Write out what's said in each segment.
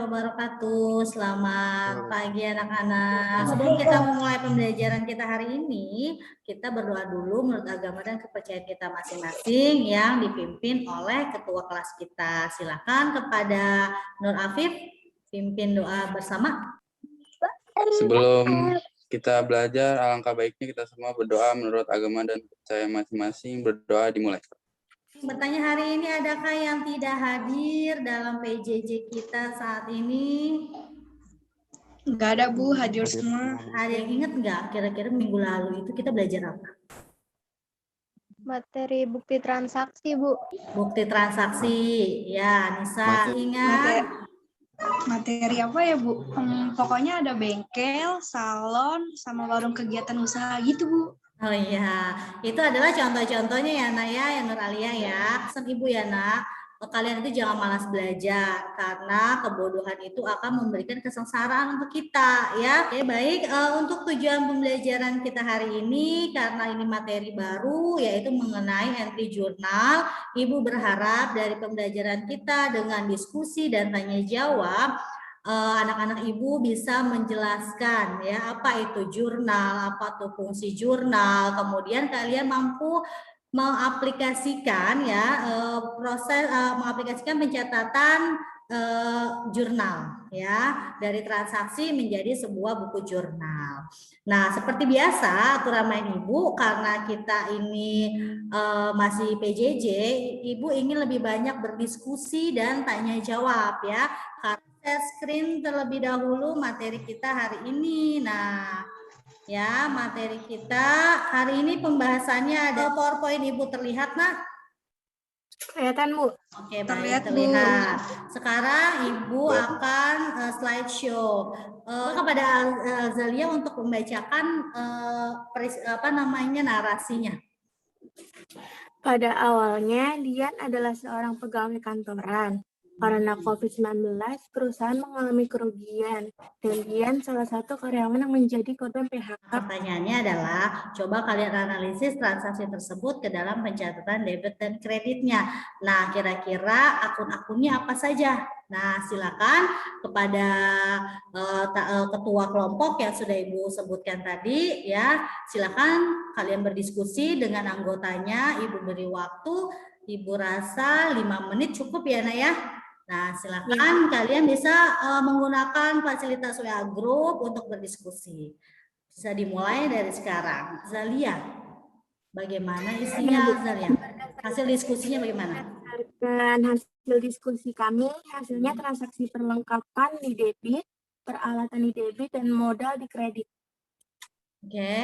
wabarakatuh. Selamat pagi anak-anak. Sebelum kita memulai pembelajaran kita hari ini, kita berdoa dulu menurut agama dan kepercayaan kita masing-masing yang dipimpin oleh ketua kelas kita. Silakan kepada Nur Afif, pimpin doa bersama. Sebelum kita belajar, alangkah baiknya kita semua berdoa menurut agama dan kepercayaan masing-masing. Berdoa dimulai. Bertanya hari ini, adakah yang tidak hadir dalam PJJ kita saat ini? Enggak ada Bu, hadir semua. Ada yang ingat nggak kira-kira minggu lalu itu kita belajar apa? Materi bukti transaksi, Bu. Bukti transaksi, ya Nisa ingat? Materi apa ya Bu? Pokoknya ada bengkel, salon, sama warung kegiatan usaha gitu Bu. Oh iya, itu adalah contoh-contohnya ya Naya, ya Nur Alia ya. Pesan Ibu ya Nak, kalian itu jangan malas belajar karena kebodohan itu akan memberikan kesengsaraan untuk kita ya. Oke, baik, untuk tujuan pembelajaran kita hari ini karena ini materi baru yaitu mengenai entry jurnal. Ibu berharap dari pembelajaran kita dengan diskusi dan tanya jawab anak-anak ibu bisa menjelaskan ya apa itu jurnal, apa tuh fungsi jurnal, kemudian kalian mampu mengaplikasikan ya mengaplikasikan pencatatan jurnal ya dari transaksi menjadi sebuah buku jurnal. Nah, seperti biasa aturan main Ibu karena kita ini masih PJJ, Ibu ingin lebih banyak berdiskusi dan tanya jawab ya. Share screen terlebih dahulu materi kita hari ini. Nah, ya materi kita hari ini pembahasannya ada PowerPoint Ibu terlihat nak? Kelihatan Bu. Oke, baik, terlihat. Sekarang Ibu akan slideshow. Kepada Azalia untuk membacakan narasinya. Pada awalnya, Dian adalah seorang pegawai kantoran. Karena COVID-19, perusahaan mengalami kerugian, dan Dian salah satu karyawan yang menjadi korban PHK. Pertanyaannya adalah, coba kalian analisis transaksi tersebut ke dalam pencatatan debit dan kreditnya. Nah, kira-kira akun-akunnya apa saja? Nah, silakan kepada ketua kelompok yang sudah Ibu sebutkan tadi, ya, silakan kalian berdiskusi dengan anggotanya. Ibu beri waktu, Ibu rasa 5 menit cukup ya, Nak ya? Nah, silakan kalian bisa menggunakan fasilitas WA Group untuk berdiskusi. Bisa dimulai dari sekarang. Zalia, bagaimana isinya Zalia? Hasil diskusinya bagaimana? Berdasarkan hasil diskusi kami, hasilnya transaksi perlengkapan di debit, peralatan di debit, dan modal di kredit. Oke,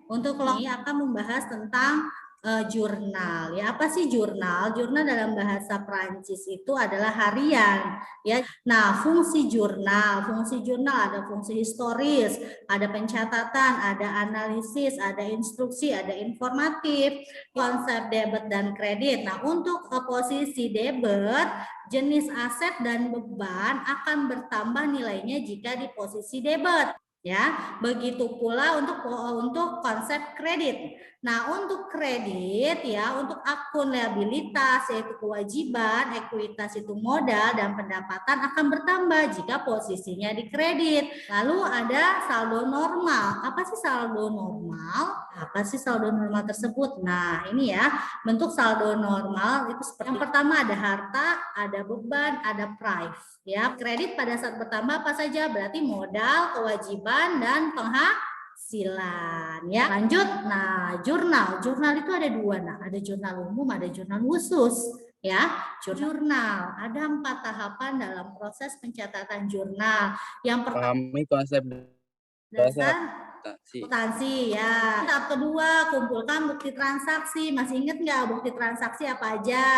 untuk ini akan membahas tentang jurnal. Ya, apa sih jurnal? Jurnal dalam bahasa Prancis itu adalah harian. Ya, nah fungsi jurnal ada fungsi historis, ada pencatatan, ada analisis, ada instruksi, ada informatif, konsep debit dan kredit. Nah, untuk posisi debit, jenis aset dan beban akan bertambah nilainya jika di posisi debit. Ya, begitu pula untuk konsep kredit. Nah, untuk kredit ya, untuk akun liabilitas yaitu kewajiban, ekuitas itu modal dan pendapatan akan bertambah jika posisinya di kredit. Lalu ada saldo normal. Apa sih saldo normal? Apa sih saldo normal tersebut? Nah, ini ya, bentuk saldo normal itu seperti yang pertama ada harta, ada beban, ada price. Ya, kredit pada saat bertambah apa saja? Berarti modal, kewajiban dan penghasilan ya. Lanjut, nah jurnal itu ada dua, nah ada jurnal umum, ada jurnal khusus ya. Jurnal ada 4 tahapan dalam proses pencatatan jurnal. Yang pertama Pahami konsep dasar akuntansi ya. Tahap kedua kumpulkan bukti transaksi. Masih ingat nggak bukti transaksi apa aja?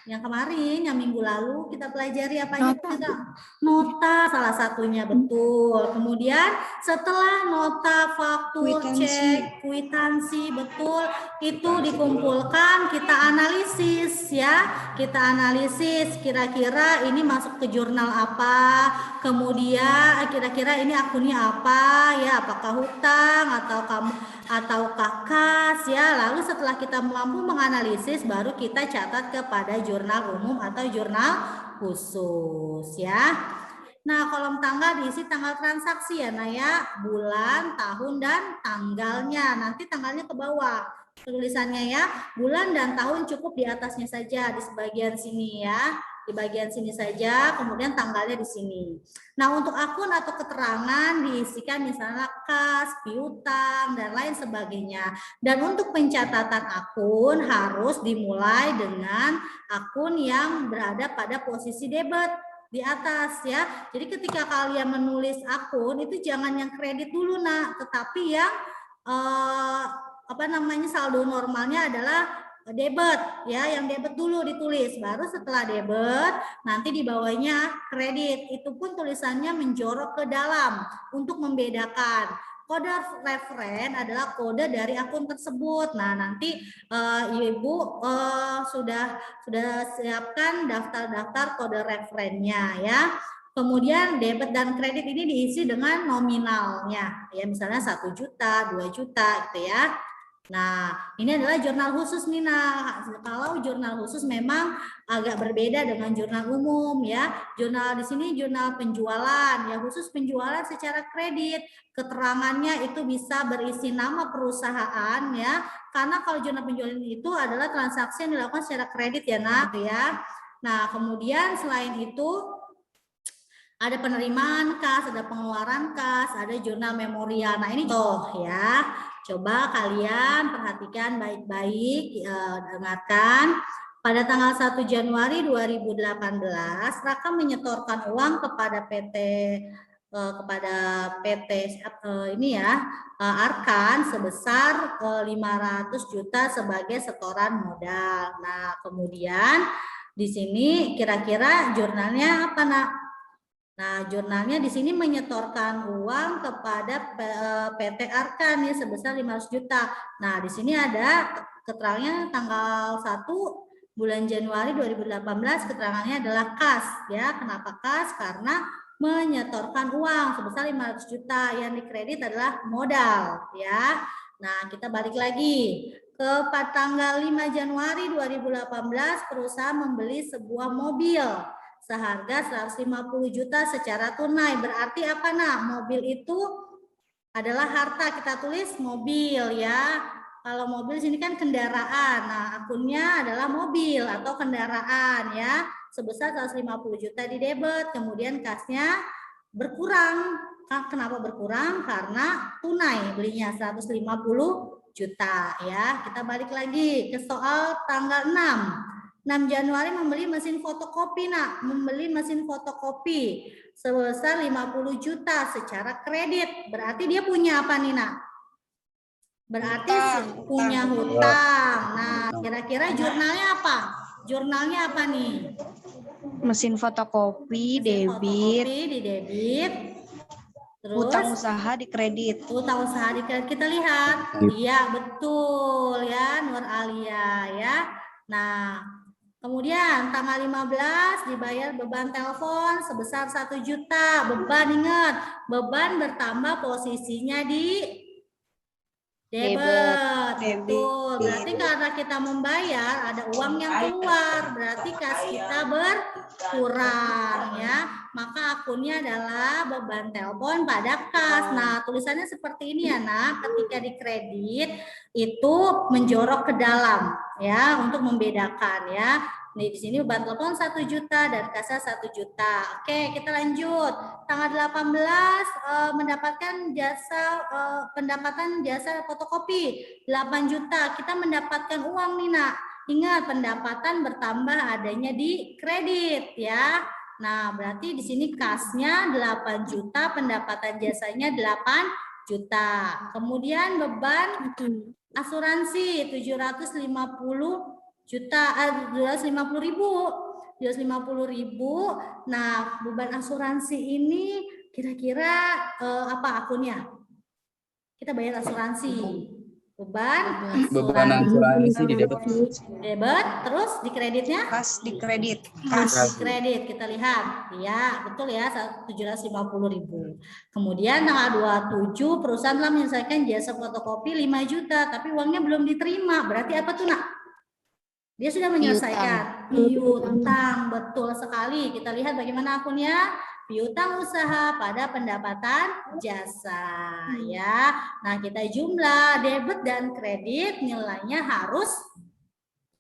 Yang kemarin, yang minggu lalu kita pelajari apa aja? Nota salah satunya, betul. Kemudian setelah nota, faktur, cek, kwitansi, betul, itu dikumpulkan, kita analisis ya. Kita analisis kira-kira ini masuk ke jurnal apa, kemudian kira-kira ini akunnya apa ya, apakah hutang ataukah kas ya. Lalu setelah kita mampu menganalisis, baru kita catat kepada jurnal umum atau jurnal khusus ya. Nah, kolom tanggal diisi tanggal transaksi ya, Nah ya, bulan, tahun, dan tanggalnya. Nanti tanggalnya ke bawah tulisannya ya, bulan dan tahun cukup di atasnya saja, di sebagian sini ya, di bagian sini saja, kemudian tanggalnya di sini. Nah, untuk akun atau keterangan diisikan misalnya kas, piutang, dan lain sebagainya. Dan untuk pencatatan akun harus dimulai dengan akun yang berada pada posisi debit di atas ya. Jadi ketika kalian menulis akun itu jangan yang kredit dulu Nak, tetapi yang saldo normalnya adalah debit ya, yang debit dulu ditulis, baru setelah debit nanti di bawahnya kredit. Itu pun tulisannya menjorok ke dalam untuk membedakan. Kode referen adalah kode dari akun tersebut. Nah, nanti Ibu sudah siapkan daftar-daftar kode referennya ya. Kemudian debit dan kredit ini diisi dengan nominalnya. Ya, misalnya 1 juta, 2 juta gitu ya. Nah, ini adalah jurnal khusus nih. Nah, kalau jurnal khusus memang agak berbeda dengan jurnal umum ya. Jurnal di sini jurnal penjualan ya, khusus penjualan secara kredit. Keterangannya itu bisa berisi nama perusahaan ya. Karena kalau jurnal penjualan itu adalah transaksi yang dilakukan secara kredit ya, Nak ya. Nah, kemudian selain itu ada penerimaan kas, ada pengeluaran kas, ada jurnal memorial. Nah, ini contoh ya. Coba kalian perhatikan baik-baik, dengarkan. Pada tanggal 1 Januari 2018, Raka menyetorkan uang kepada PT Arkan sebesar 500 juta sebagai setoran modal. Nah, kemudian di sini kira-kira jurnalnya apa, Nak? Nah, jurnalnya di sini menyetorkan uang kepada PT Arkan ya sebesar 500 juta. Nah, di sini ada keterangannya tanggal 1 bulan Januari 2018, keterangannya adalah kas ya. Kenapa kas? Karena menyetorkan uang sebesar 500 juta, yang dikredit adalah modal ya. Nah, kita balik lagi ke tanggal 5 Januari 2018, perusahaan membeli sebuah mobil seharga 150 juta secara tunai. Berarti apa, Nah? Mobil itu adalah harta, kita tulis mobil ya. Kalau mobil sini kan kendaraan. Nah, akunnya adalah mobil atau kendaraan ya. Sebesar 150 juta di debit, kemudian kasnya berkurang. Kenapa berkurang? Karena tunai belinya 150 juta ya. Kita balik lagi ke soal tanggal 6 Januari membeli mesin fotokopi, Nak. Membeli mesin fotokopi sebesar 50 juta secara kredit. Berarti dia punya apa nih, Nak? Berarti punya hutang. Nah, kira-kira jurnalnya apa? Jurnalnya apa nih? Mesin fotokopi, debit. Fotokopi di debit. Terus Hutang usaha di kredit. Hutang usaha di kredit. Kita lihat. Iya, betul ya, Nur Alia ya. Nah, kemudian tanggal 15 dibayar beban telepon sebesar 1 juta. Beban, ingat, beban bertambah posisinya di debit. Betul. Berarti karena kita membayar ada uang yang keluar, berarti kas kita berkurang ya. Maka akunnya adalah beban telepon pada kas. Nah, tulisannya seperti ini ya, Nak. Ketika dikredit itu menjorok ke dalam ya untuk membedakan ya. Nih, di sini beban telepon 1 juta dan kasnya 1 juta. Oke, kita lanjut. Tanggal 18 mendapatkan pendapatan jasa fotokopi 8 juta. Kita mendapatkan uang nih, Nak. Ingat, pendapatan bertambah adanya di kredit ya. Nah, berarti di sini kasnya 8 juta, pendapatan jasanya 8 juta. Kemudian beban asuransi 750 juta, 250 ribu. Nah, beban asuransi ini kira-kira apa akunnya? Kita bayar asuransi. Beban asuransi di debit. Debit, terus di kreditnya? Kas di kredit. Kas di kredit, kita lihat. Ya, betul ya, 750 ribu. Kemudian tanggal 27 perusahaan telah menyelesaikan jasa fotokopi 5 juta, tapi uangnya belum diterima. Berarti apa tuh, Nak? Dia sudah menyelesaikan Piutang, betul sekali. Kita lihat bagaimana akunnya. Piutang usaha pada pendapatan jasa, ya. Nah, kita jumlah debit dan kredit nilainya harus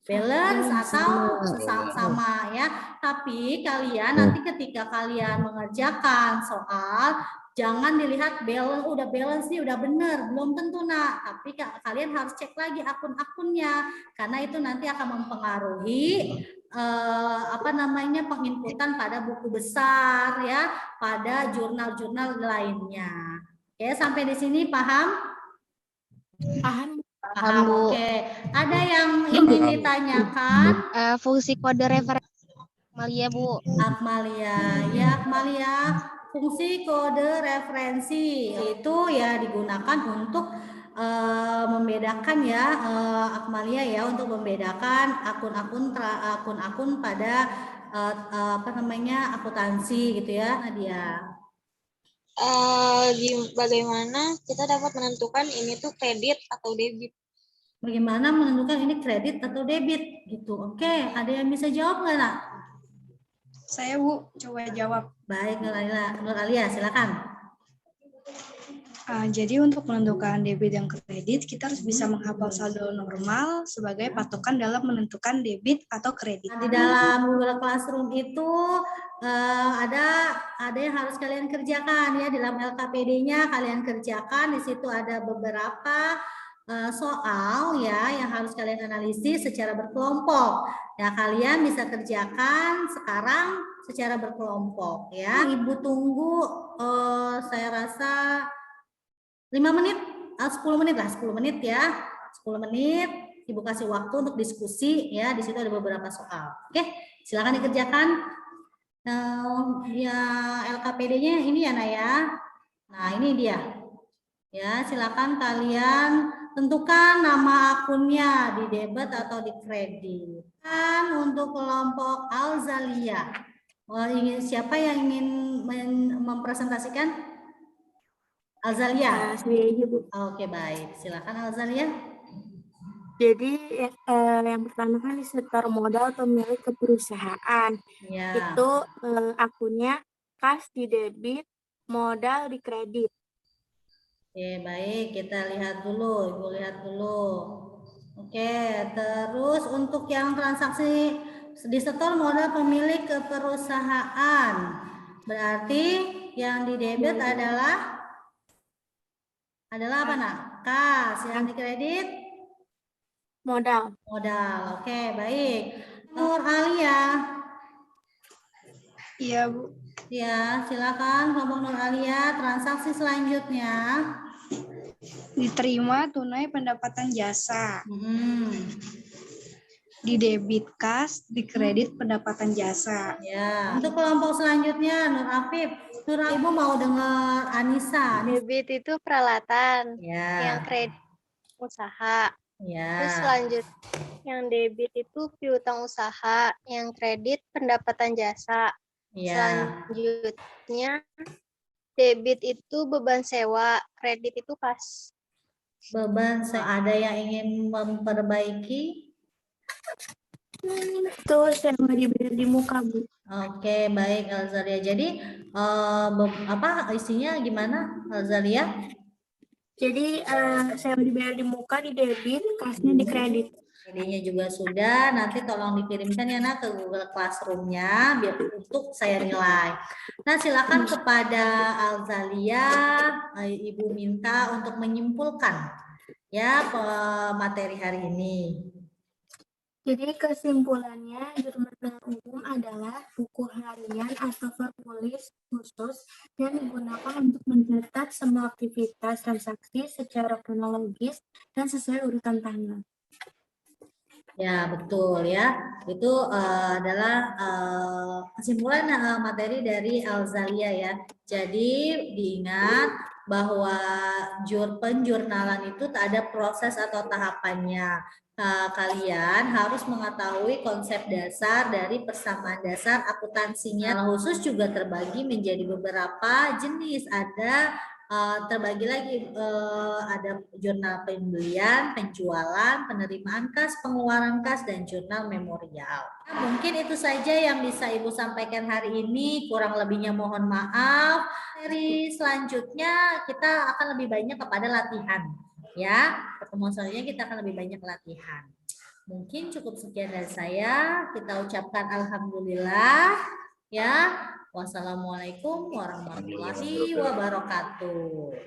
balance atau sama ya. Tapi kalian nanti ketika kalian mengerjakan soal, jangan dilihat balance, udah balance nih udah bener, belum tentu nak. Tapi kalian harus cek lagi akun-akunnya, karena itu nanti akan mempengaruhi penginputan pada buku besar ya, pada jurnal-jurnal lainnya. Oke, sampai di sini paham? Paham? Paham, Bu. Oke. Ada yang ingin ditanyakan? Fungsi kode referensi Akmalia, Bu. Akmalia, ya Akmalia. Fungsi kode referensi itu ya digunakan untuk membedakan ya Akmalia ya, untuk membedakan akun-akun pada akuntansi gitu ya, Nadia. Bagaimana kita dapat menentukan ini tuh kredit atau debit? Bagaimana menentukan ini kredit atau debit gitu? Oke, ada yang bisa jawab nggak nak? Saya Bu, coba jawab. Baik, Nur Alia, silakan. Jadi untuk menentukan debit dan kredit, kita harus bisa menghafal saldo normal sebagai patokan dalam menentukan debit atau kredit. Di dalam Google Classroom itu ada yang harus kalian kerjakan ya, di dalam LKPD-nya kalian kerjakan. Di situ ada beberapa soal ya yang harus kalian analisis secara berkelompok. Ya, kalian bisa kerjakan sekarang secara berkelompok ya. Ibu tunggu saya rasa 5 menit, 10 menit lah, 10 menit ya. 10 menit, Ibu kasih waktu untuk diskusi ya. Di situ ada beberapa soal. Oke, silakan dikerjakan. Ya LKPD-nya ini ya Naya. Nah, ini dia. Ya, silakan kalian tentukan nama akunnya di debit atau di kredit. Dan untuk kelompok Alzalia, siapa yang ingin mempresentasikan? Alzalia. Saya aja, Bu. Oke, baik. Silakan Alzalia. Jadi yang pertama kan disetor modal pemilik ke perusahaan. Ya. Itu akunnya kas di debit, modal di kredit. Oke, baik. Kita lihat dulu. Ibu lihat dulu. Oke, terus untuk yang transaksi disetor modal pemilik ke perusahaan. Berarti yang di debit adalah apa nak? Kas. Yang di kredit? Modal. Modal. Oke, baik. Nur Alia. Iya Bu. Ya, silakan kelompok Nur Alia. Transaksi selanjutnya. Diterima tunai pendapatan jasa. Di debit kas, di kredit pendapatan jasa. Ya. Untuk kelompok selanjutnya Nur Afif. Nur, Ibu mau dengar Anissa. Debit itu peralatan, Ya. yang kredit usaha. Ya. Terus selanjutnya yang debit itu piutang usaha, yang kredit pendapatan jasa. Ya. Selanjutnya debit itu beban sewa, kredit itu kas. Beban ada yang ingin memperbaiki? Itu sewa dibayar di muka, Bu. Oke, baik Alzalia. Jadi isinya gimana Alzalia? Jadi sewa dibayar di muka di debit, kasnya di kredit. ID-nya juga sudah, nanti tolong dikirimkan ya nak ke Google Classroom-nya biar untuk saya nilai. Nah, silakan kepada Alzalia, Ibu minta untuk menyimpulkan ya materi hari ini. Jadi kesimpulannya jurnal umum adalah buku harian atau formulis khusus yang digunakan untuk mencatat semua aktivitas transaksi secara kronologis dan sesuai urutan tanggal. Ya, betul ya. Itu adalah kesimpulan materi dari Alzalia ya. Jadi diingat bahwa penjurnalan itu tak ada proses atau tahapannya. Kalian harus mengetahui konsep dasar dari persamaan dasar akuntansinya. Khusus juga terbagi menjadi beberapa jenis. Ada terbagi lagi, ada jurnal pembelian, penjualan, penerimaan kas, pengeluaran kas, dan jurnal memorial. Mungkin itu saja yang bisa Ibu sampaikan hari ini, kurang lebihnya mohon maaf. Seri selanjutnya kita akan lebih banyak kepada latihan, ya. Pertemuan selanjutnya kita akan lebih banyak latihan. Mungkin cukup sekian dari saya. Kita ucapkan alhamdulillah, ya. Wassalamualaikum warahmatullahi wabarakatuh.